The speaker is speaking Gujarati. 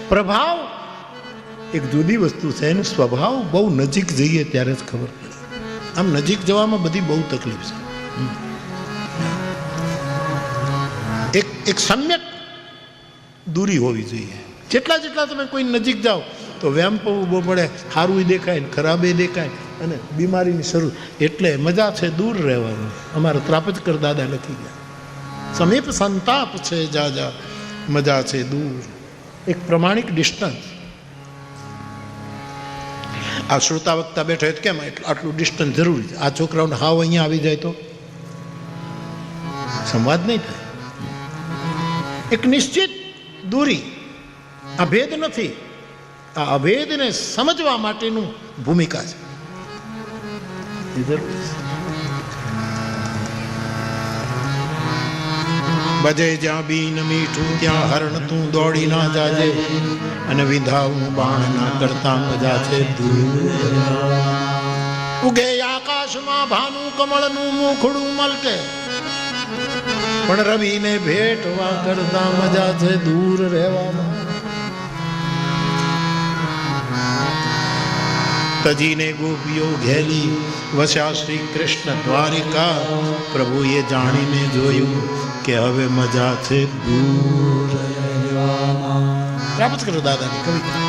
પ્રભાવ એક જુદી વસ્તુ છે, એનો સ્વભાવ બહુ નજીક જઈએ ત્યારે જ ખબર પડે. આમ નજીક જવામાં બધી બહુ તકલીફ છે. એક સમ્યક દૂરી હોવી જોઈએ. જેટલા તમે કોઈ નજીક જાઓ તો વ્યાયામ પણ ઊભો પડે, સારું દેખાય ને ખરાબે દેખાય, અને બીમારીની શરૂ. એટલે મજા છે દૂર રહેવાનું. અમારા ત્રાપજકર દાદા લખી ગયા, સમીપ સંતાપ છે જાજા, મજા છે દૂર. એક પ્રમાણિક ડિસ્ટન્સ. આ શ્રોતા વક્તા બેઠો તો કેમ આટલું ડિસ્ટન્સ જરૂરી છે? આ છોકરાઓને હાવ અહીંયા આવી જાય તો સંવાદ નહીં થાય. એક નિશ્ચિત દૂરી. અભેદ નથી, આ અભેદને સમજવા માટેનું ભૂમિકા છે, એ જરૂરી છે. બજે જ્યાં બીન મીઠું ત્યાં હરણ તું દોડી ના જાજે, અને વિધાવું બાણ ના કરતા મજા છે દૂર. ઉગે આકાશમાં ભાનું કમળનું મુખડું મલકે, પણ રવિને ભેટવા કરતા મજા છે દૂર રહેવામાં. તજીને ગોપીઓ ઘેલી વસ્યા શ્રી કૃષ્ણ દ્વારિકા, પ્રભુએ જાણીને જોયું કે હવે મજા છે દૂર. પ્રાપ્ત કરો દાદાની કવિતા.